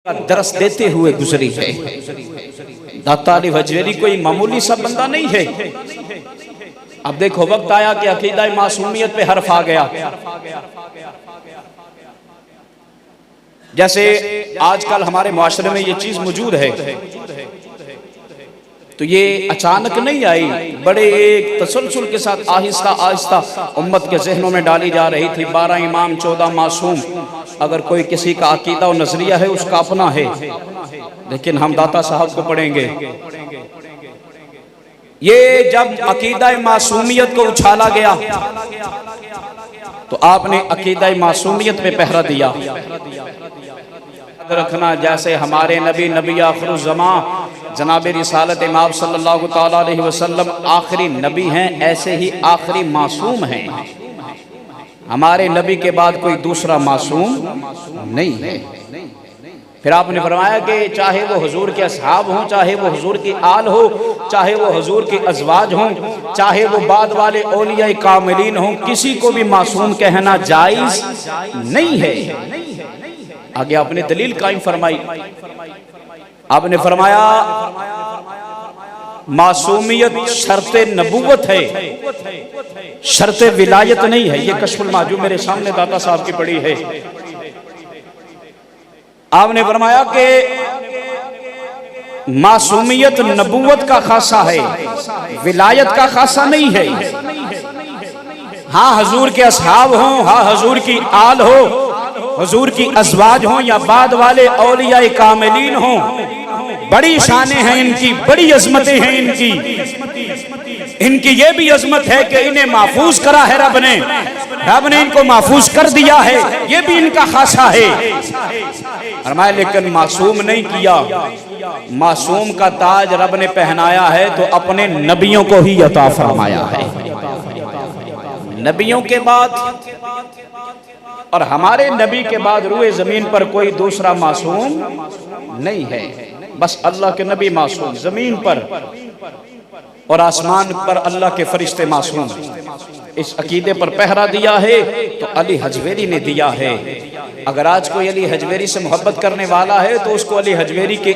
दरस देते हुए गुजरी है। दाता अली हजवेरी कोई मामूली सा बंदा नहीं है। अब देखो वक्त आया कि अकीदा मासूमियत पे हर्फ आ गया। जैसे आजकल हमारे मुआशरे में ये चीज मौजूद है, तो ये अचानक नहीं आई, बड़े एक तसलसल के साथ आहिस्ता आहिस्ता उम्मत के जहनों में डाली जा रही थी। 12 इमाम 14 मासूम, अगर कोई किसी का अकीदा और नजरिया है उसका अपना है, लेकिन हम दाता साहब को पढ़ेंगे। ये जब अकीदा मासूमियत को उछाला गया तो आपने अकीदा मासूमियत पे पहरा दिया। रखना जैसे हमारे नबी नबी आखिरुज़्ज़मा जनाब रिसालत इमाम सल्लल्लाहु तआला अलैहि वसल्लम आखिरी नबी हैं, ऐसे ही आखिरी मासूम हैं। हमारे नबी के बाद कोई दूसरा मासूम नहीं है। फिर आपने फरमाया कि चाहे वो हुजूर के असहाब हों, चाहे वो हुजूर की आल हो, चाहे वो हुजूर के अज़वाज हों, चाहे वो बाद वाले औलिया कामिलीन हों, किसी को भी मासूम कहना जायज़ नहीं है। आगे आपने दलील कायम फरमाई। आपने फरमाया मासूमियत शर्ते नबूवत है, शर्ते विलायत नहीं है। ये कश्फुल माजूम मेरे सामने दाता साहब की पड़ी है। आपने फरमाया कि मासूमियत नबूवत का खासा है, विलायत का खासा नहीं है। हाँ हुजूर के असहाब हों, हाँ हुजूर की आल हो, हुजूर की अज़वाज हों या बाद वाले औलिया कामिलीन हों, बड़ी शानें हैं इनकी, बड़ी अजमतें हैं इनकी। इनकी ये भी अजमत है कि इन्हें महफूज करा है रब ने इनको महफूज कर दिया है, ये भी इनका खासा है। फरमाया लेकिन मासूम नहीं किया। मासूम का ताज रब ने पहनाया है तो अपने नबियों को ही अता फरमाया है। नबियों के बाद और हमारे नबी के बाद रूए जमीन पर कोई दूसरा मासूम नहीं है। बस अल्लाह के नबी मासूम, जमीन पर और आसमान पर अल्लाह के फरिश्ते मासूम। इस अकीदे पर पहरा दिया है तो अली हजवेरी ने दिया है। अगर आज कोई अली हजवेरी से मोहब्बत करने वाला है तो उसको अली हजवेरी के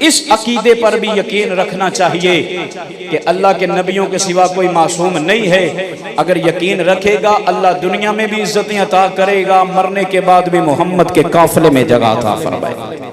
इस अकीदे पर भी यकीन रखना चाहिए कि अल्लाह के नबियों के सिवा कोई मासूम नहीं है। अगर यकीन रखेगा अल्लाह दुनिया में भी इज्जतें अता करेगा, मरने के बाद भी मोहम्मद के काफिले में जगह अता फरमाएगा।